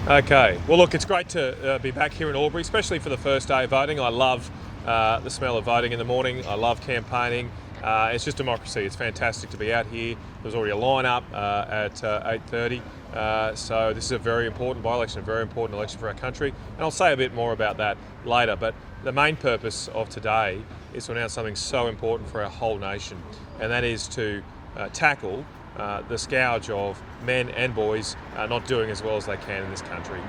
Okay, well look, it's great to be back here in Albury, especially for the first day of voting. I love the smell of voting in the morning. I love campaigning. It's just democracy. It's fantastic to be out here. There's already a line-up at 8:30, so this is a very important by-election, a very important election for our country, and I'll say a bit more about that later, but the main purpose of today is to announce something so important for our whole nation, and that is to tackle the scourge of men and boys not doing as well as they can in this country.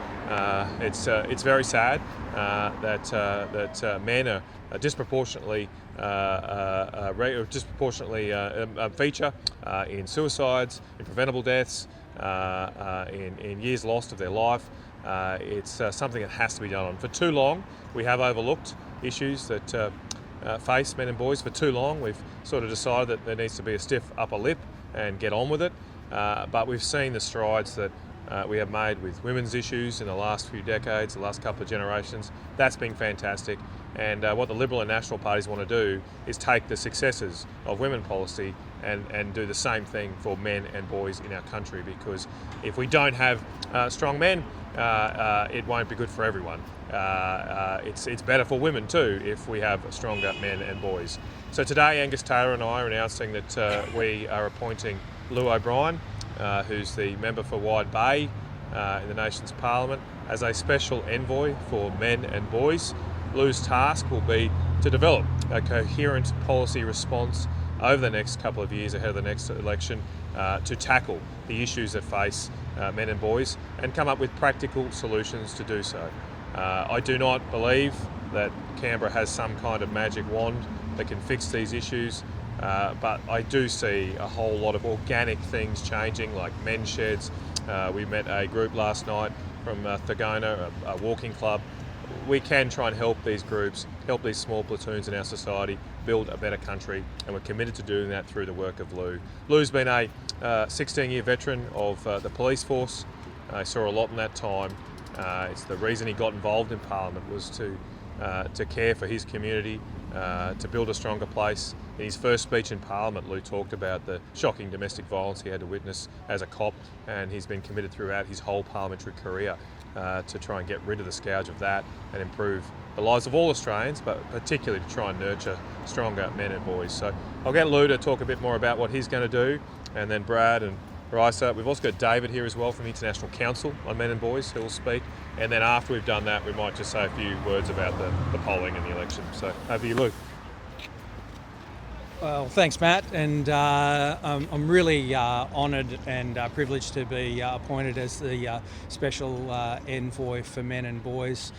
It's very sad that men are disproportionately feature in suicides, in preventable deaths, in years lost of their life. It's something that has to be done on. For too long, we have overlooked issues that face men and boys. For too long, we've sort of decided that there needs to be a stiff upper lip and get on with it. But we've seen the strides that we have made with women's issues in the last few decades, the last couple of generations. That's been fantastic. And what the Liberal and National parties want to do is take the successes of women policy and do the same thing for men and boys in our country, because if we don't have strong men, it won't be good for everyone. It's better for women too if we have stronger men and boys. So today Angus Taylor and I are announcing that we are appointing Llew O'Brien, who's the member for Wide Bay in the nation's parliament, as a special envoy for men and boys. Lew's task will be to develop a coherent policy response over the next couple of years ahead of the next election to tackle the issues that face men and boys and come up with practical solutions to do so. I do not believe that Canberra has some kind of magic wand that can fix these issues, but I do see a whole lot of organic things changing, like men's sheds. We met a group last night from Thagona, a walking club. We can try and help these groups, help these small platoons in our society build a better country, and we're committed to doing that through the work of Llew. Lew's been a 16-year veteran of the police force. He saw a lot in that time. It's the reason he got involved in Parliament was to care for his community, to build a stronger place. In his first speech in Parliament, Llew talked about the shocking domestic violence he had to witness as a cop, and he's been committed throughout his whole parliamentary career to try and get rid of the scourge of that and improve the lives of all Australians, but particularly to try and nurture stronger men and boys. So I'll get Llew to talk a bit more about what he's going to do, and then Brad and Raissa. We've also got David here as well from the International Council on Men and Boys who will speak, and then after we've done that we might just say a few words about the polling and the election. So over to you, Llew. Well, thanks, Matt, and I'm really honoured and privileged to be appointed as the Special Envoy for Men and Boys.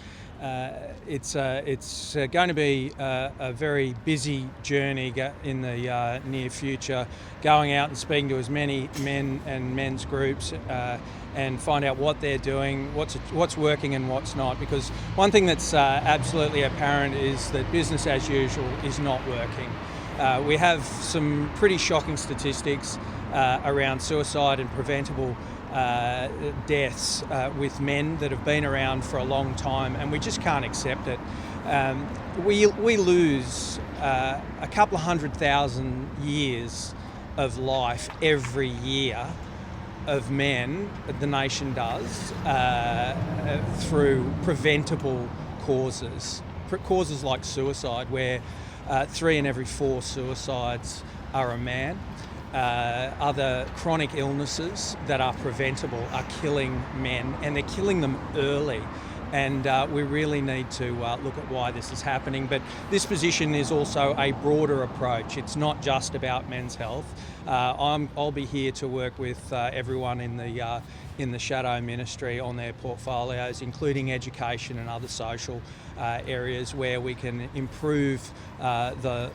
It's going to be a very busy journey in the near future, going out and speaking to as many men and men's groups and find out what they're doing, what's working and what's not, because one thing that's absolutely apparent is that business as usual is not working. We have some pretty shocking statistics around suicide and preventable deaths with men that have been around for a long time, and we just can't accept it. We lose a couple of 100,000 years of life every year of men, the nation does, through preventable causes like suicide, where 3 in every 4 suicides are a man. Other chronic illnesses that are preventable are killing men, and they're killing them early. And we really need to look at why this is happening. But this position is also a broader approach. It's not just about men's health. I'll be here to work with everyone in the shadow ministry on their portfolios, including education and other social areas where we can improve the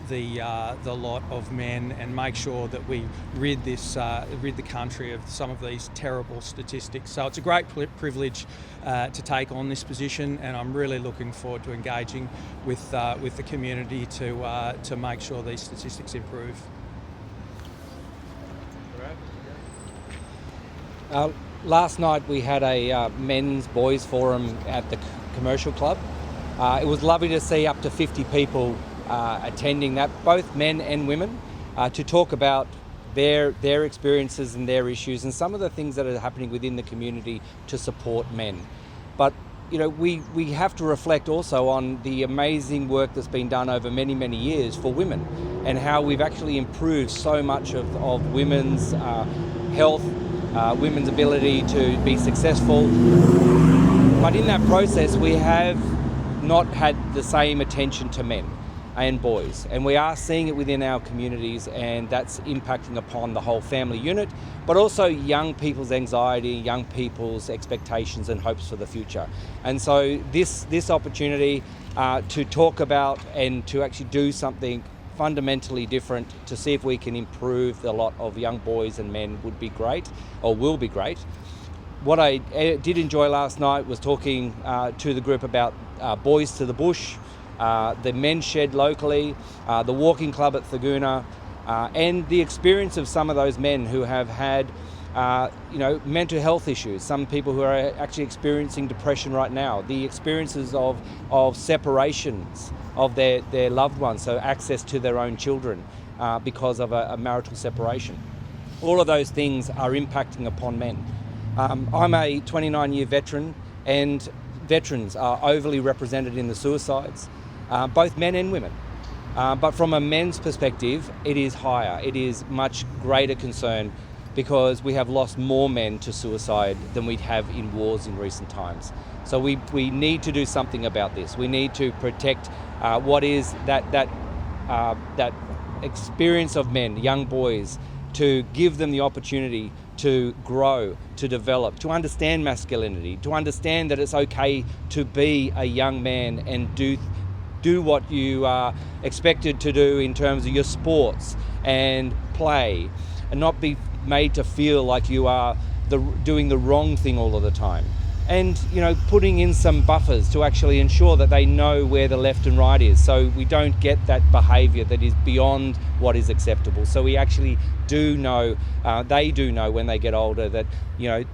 lot of men and make sure that we rid the country of some of these terrible statistics. So it's a great privilege to take on this position, and I'm really looking forward to engaging with the community to make sure these statistics improve. Last night we had a men's boys forum at the commercial club. It was lovely to see up to 50 people attending that, both men and women, to talk about their experiences and their issues and some of the things that are happening within the community to support men. But we have to reflect also on the amazing work that's been done over many, many years for women and how we've actually improved so much of women's health, women's ability to be successful. But in that process, we have not had the same attention to men and boys, and we are seeing it within our communities, and that's impacting upon the whole family unit, but also young people's anxiety, young people's expectations and hopes for the future. And so this opportunity to talk about and to actually do something fundamentally different to see if we can improve the lot of young boys and men would be great, or will be great. What I did enjoy last night was talking to the group about Boys to the Bush, the men's shed locally, the walking club at Thaguna, and the experience of some of those men who have had mental health issues, some people who are actually experiencing depression right now, the experiences of separations of their loved ones, so access to their own children because of a marital separation. All of those things are impacting upon men. I'm a 29-year veteran, and veterans are overly represented in the suicides, both men and women. But from a men's perspective, it is higher. It is much greater concern because we have lost more men to suicide than we have in wars in recent times. So we need to do something about this. We need to protect what is that experience of men, young boys, to give them the opportunity to grow, to develop, to understand masculinity, to understand that it's okay to be a young man and do what you are expected to do in terms of your sports and play, and not be made to feel like you are doing the wrong thing all of the time. And putting in some buffers to actually ensure that they know where the left and right is, so we don't get that behaviour that is beyond what is acceptable. So we actually do know, they do know when they get older that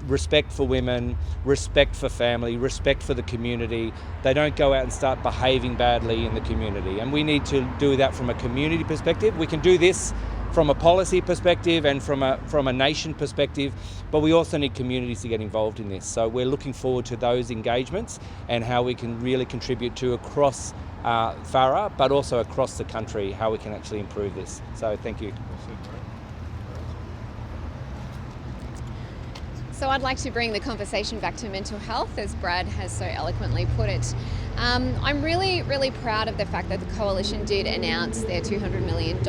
respect for women, respect for family, respect for the community. They don't go out and start behaving badly in the community, and we need to do that from a community perspective. We can do this from a policy perspective and from a nation perspective, but we also need communities to get involved in this. So we're looking forward to those engagements and how we can really contribute to across Farah, but also across the country, how we can actually improve this. So thank you. So I'd like to bring the conversation back to mental health, as Brad has so eloquently put it. I'm really, really proud of the fact that the Coalition did announce their $200 million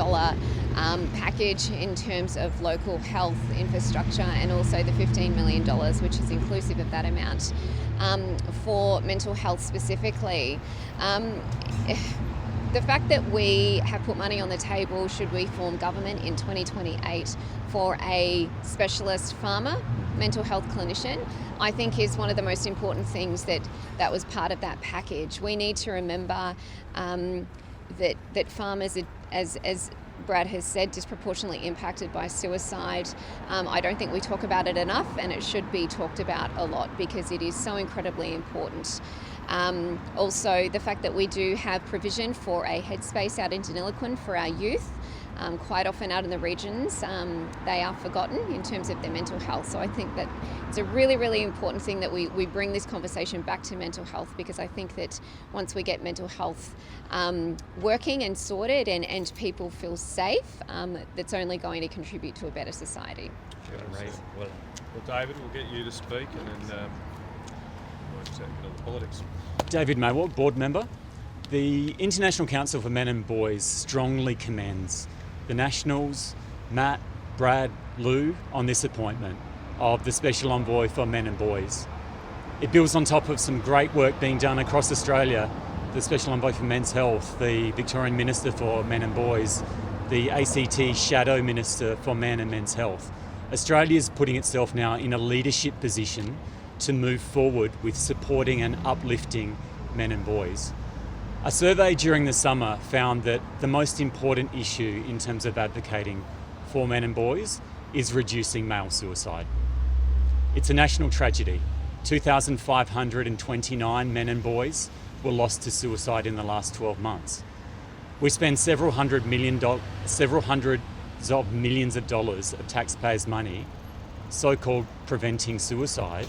package in terms of local health infrastructure, and also the $15 million, which is inclusive of that amount, for mental health specifically. The fact that we have put money on the table, should we form government in 2028, for a specialist farmer mental health clinician, I think is one of the most important things that was part of that package. We need to remember that farmers, as Brad has said, disproportionately impacted by suicide. I don't think we talk about it enough, and it should be talked about a lot because it is so incredibly important. Also, the fact that we do have provision for a headspace out in Deniliquin for our youth. Quite often out in the regions, they are forgotten in terms of their mental health. So I think that it's a really, really important thing that we bring this conversation back to mental health, because I think that once we get mental health working and sorted and people feel safe, that's only going to contribute to a better society. Well, David, we'll get you to speak, and then we'll get into the politics. David Maywald, board member. The International Council for Men and Boys strongly commends the Nationals, Matt, Brad, Llew, on this appointment of the Special Envoy for Men and Boys. It builds on top of some great work being done across Australia, the Special Envoy for Men's Health, the Victorian Minister for Men and Boys, the ACT Shadow Minister for Men and Men's Health. Australia is putting itself now in a leadership position to move forward with supporting and uplifting men and boys. A survey during the summer found that the most important issue in terms of advocating for men and boys is reducing male suicide. It's a national tragedy. 2,529 men and boys were lost to suicide in the last 12 months. We spend several hundred of millions of dollars of taxpayers' money, so-called preventing suicide,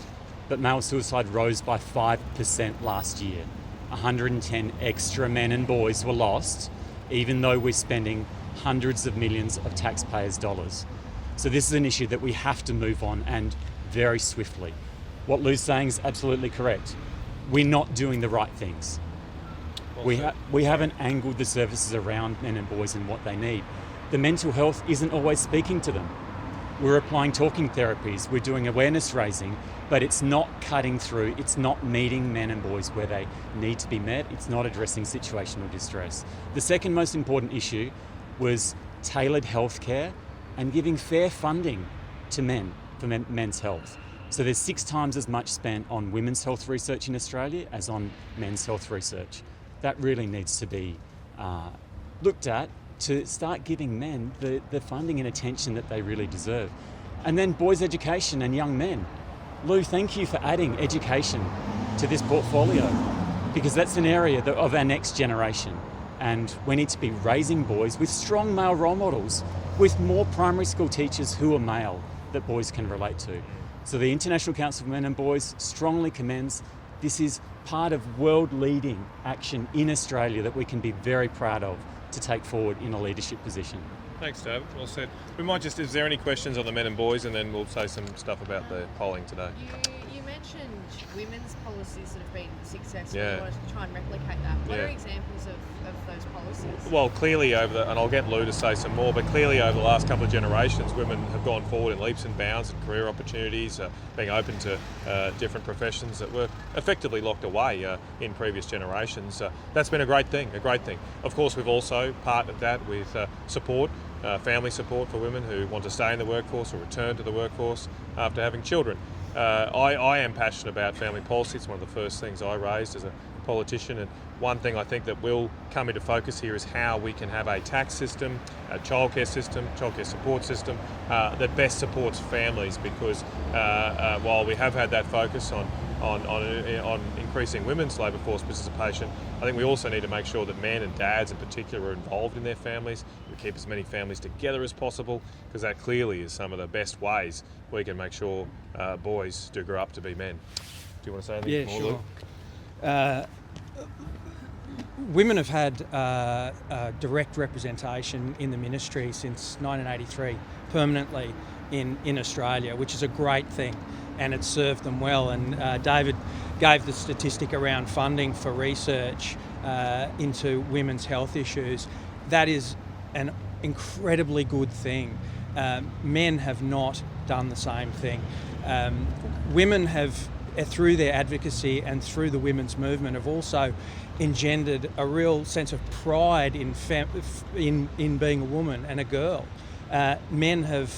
but male suicide rose by 5% last year. 110 extra men and boys were lost, even though we're spending hundreds of millions of taxpayers' dollars. So this is an issue that we have to move on, and very swiftly. What Lew's saying is absolutely correct. We're not doing the right things. We haven't angled the services around men and boys and what they need. The mental health isn't always speaking to them. We're applying talking therapies, we're doing awareness raising, but it's not cutting through, it's not meeting men and boys where they need to be met, it's not addressing situational distress. The second most important issue was tailored healthcare and giving fair funding to men for men's health. So there's 6 times as much spent on women's health research in Australia as on men's health research. That really needs to be looked at to start giving men the funding and attention that they really deserve. And then boys' education and young men. Llew, thank you for adding education to this portfolio, because that's an area of our next generation. And we need to be raising boys with strong male role models, with more primary school teachers who are male that boys can relate to. So the International Council for Men and Boys strongly commends. This is part of world-leading action in Australia that we can be very proud of to take forward in a leadership position. Thanks, David. Well said. We might just, is there any questions on the men and boys, and then we'll say some stuff about the polling today. You mentioned women's policies that have been successful. Yeah. You wanted to try and replicate that. What are examples of those policies? Well, clearly and I'll get Llew to say some more, but clearly over the last couple of generations, women have gone forward in leaps and bounds and career opportunities, being open to different professions that were effectively locked away in previous generations. That's been a great thing. Of course, we've also partnered that with support, family support for women who want to stay in the workforce or return to the workforce after having children. I am passionate about family policy. It's one of the first things I raised as a politician, and one thing I think that will come into focus here is how we can have a tax system, a childcare support system that best supports families, because while we have had that focus on increasing women's labour force participation, I think we also need to make sure that men and dads in particular are involved in their families. We keep as many families together as possible, because that clearly is some of the best ways we can make sure boys do grow up to be men. Do you want to say anything more, sure. Llew? Women have had direct representation in the ministry since 1983, permanently in Australia, which is a great thing, and it's served them well. And David gave the statistic around funding for research into women's health issues. That is an incredibly good thing. Men have not done the same thing. Women have, through their advocacy and through the women's movement, have also engendered a real sense of pride in being a woman and a girl. Men have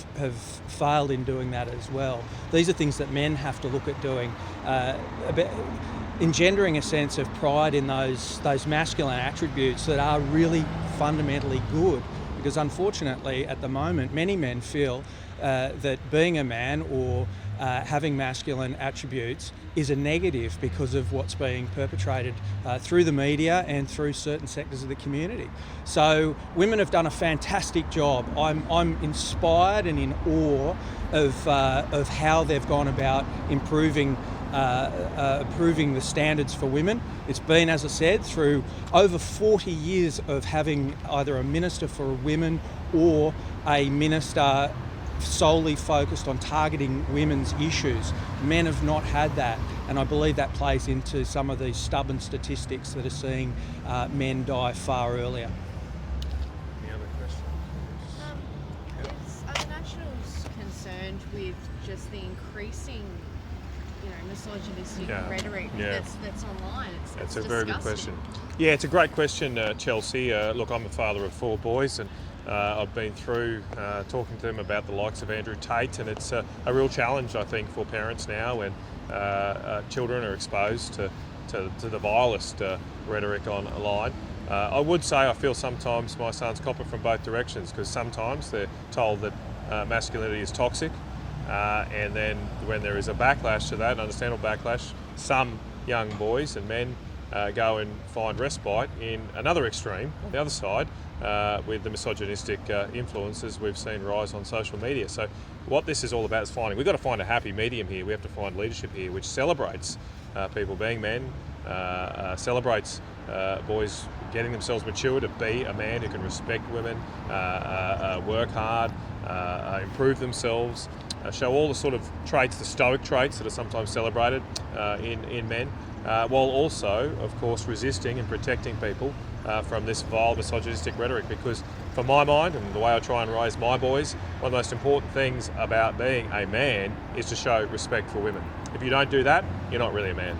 failed in doing that as well. These are things that men have to look at doing, engendering a sense of pride in those masculine attributes that are really fundamentally good. Because unfortunately, at the moment, many men feel that being a man or having masculine attributes is a negative because of what's being perpetrated through the media and through certain sectors of the community. So women have done a fantastic job. I'm inspired and in awe of how they've gone about improving the standards for women. It's been, as I said, through over 40 years of having either a minister for women or a minister solely focused on targeting women's issues. Men have not had that, and I believe that plays into some of these stubborn statistics that are seeing men die far earlier. Any other questions? Are the Nationals concerned with just the increasing, misogynistic rhetoric that's online? That's a very good question. Yeah, it's a great question, Chelsea. Look, I'm a father of 4 boys, and I've been through talking to them about the likes of Andrew Tate, and it's a real challenge, I think, for parents now when children are exposed to the vilest rhetoric online. I would say I feel sometimes my sons cop it from both directions, because sometimes they're told that masculinity is toxic, and then when there is a backlash to that, an understandable backlash, some young boys and men go and find respite in another extreme, on the other side, with the misogynistic influences we've seen rise on social media. So what this is all about is we've got to find a happy medium here. We have to find leadership here which celebrates people being men, celebrates boys getting themselves mature to be a man who can respect women, work hard, improve themselves, show all the sort of traits, the stoic traits that are sometimes celebrated in men, while also, of course, resisting and protecting people from this vile misogynistic rhetoric. Because for my mind, and the way I try and raise my boys, one of the most important things about being a man is to show respect for women. If you don't do that, you're not really a man.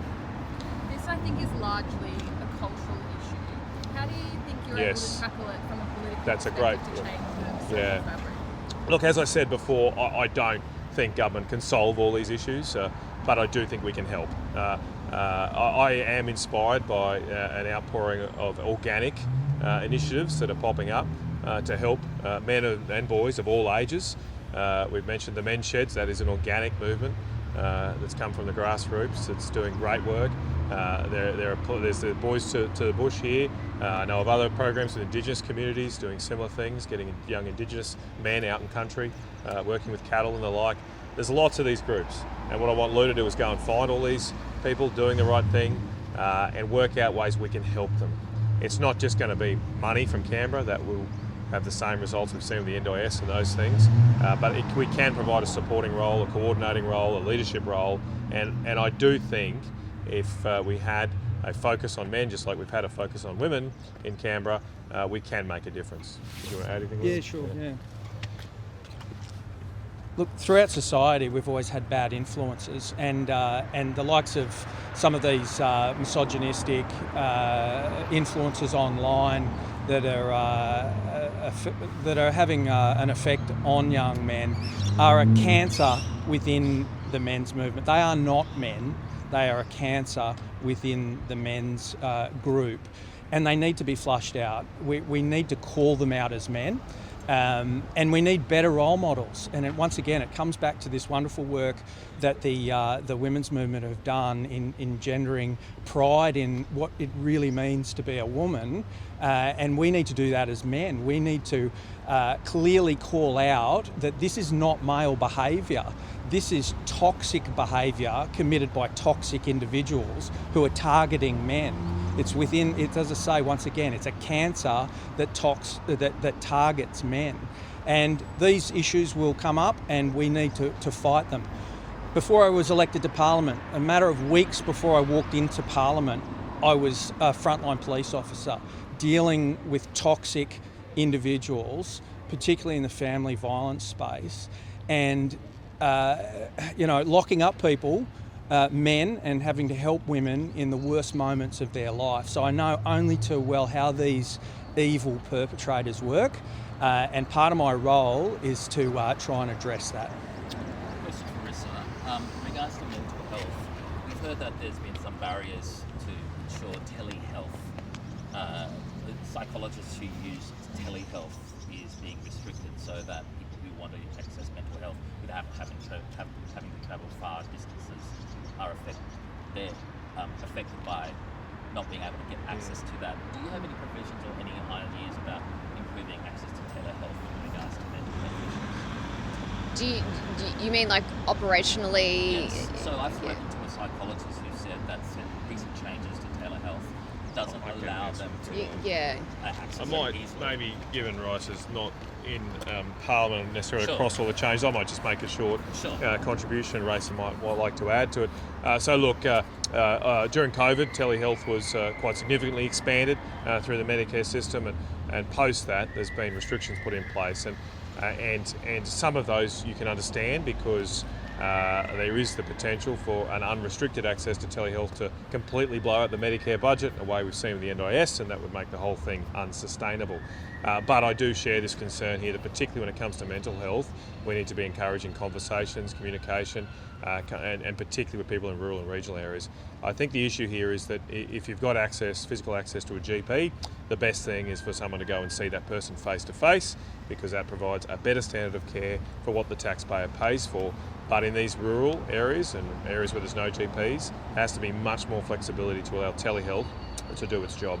This, I think, is largely a cultural issue. How do you think you're able to tackle it from a political perspective to change the social fabric? Look, as I said before, I don't think government can solve all these issues, but I do think we can help. I am inspired by an outpouring of organic initiatives that are popping up to help men and boys of all ages. We've mentioned the men's sheds. That is an organic movement that's come from the grassroots. It's doing great work. There's the Boys to the Bush here. I know of other programs with Indigenous communities doing similar things, getting young Indigenous men out in country, working with cattle and the like. There's lots of these groups, and what I want Llew to do is go and find all these people doing the right thing and work out ways we can help them. It's not just going to be money from Canberra that will have the same results we've seen with the NDIS and those things, but we can provide a supporting role, a coordinating role, a leadership role, and I do think if we had a focus on men, just like we've had a focus on women in Canberra, we can make a difference. Do you want to add anything? Yeah, sure. Yeah. Look, throughout society, we've always had bad influences, and the likes of some of these misogynistic influences online that are having an effect on young men are a cancer within the men's movement. They are not men. They are a cancer within the men's group, and they need to be flushed out. We need to call them out as men. And we need better role models. And once again, it comes back to this wonderful work that the women's movement have done in engendering pride in what it really means to be a woman. And we need to do that as men. We need to clearly call out that this is not male behaviour. This is toxic behaviour committed by toxic individuals who are targeting men. It's within, as I say, once again, it's a cancer that targets men. And these issues will come up and we need to fight them. Before I was elected to Parliament, a matter of weeks before I walked into Parliament, I was a frontline police officer dealing with toxic individuals, particularly in the family violence space, and locking up people, men, and having to help women in the worst moments of their life. So I know only too well how these evil perpetrators work, and part of my role is to try and address that. Question for Raissa. In regards to mental health, we've heard that there's been some barriers to ensure telehealth. The psychologists who use telehealth is being restricted so that people who want to access mental health without having to travel far distances are affected by not being able to get access to that. Do you have any provisions or any ideas about improving access to telehealth in regards to mental health? Do you mean like operationally? Yes. So I've spoken to a psychologist who said that recent changes to telehealth doesn't allow them to access I might maybe, given Raissa's not in Parliament necessarily across all the changes, I might just make a short contribution Raissa might like to add to it. So look, during COVID, telehealth was quite significantly expanded through the Medicare system, and post that there's been restrictions put in place, and some of those you can understand because there is the potential for an unrestricted access to telehealth to completely blow out the Medicare budget, a way we've seen with the NDIS, and that would make the whole thing unsustainable. But I do share this concern here that particularly when it comes to mental health, we need to be encouraging conversations, communication, and particularly with people in rural and regional areas. I think the issue here is that if you've got access, physical access to a GP, the best thing is for someone to go and see that person face to face, because that provides a better standard of care for what the taxpayer pays for. But in these rural areas and areas where there's no GPs, there has to be much more flexibility to allow telehealth to do its job.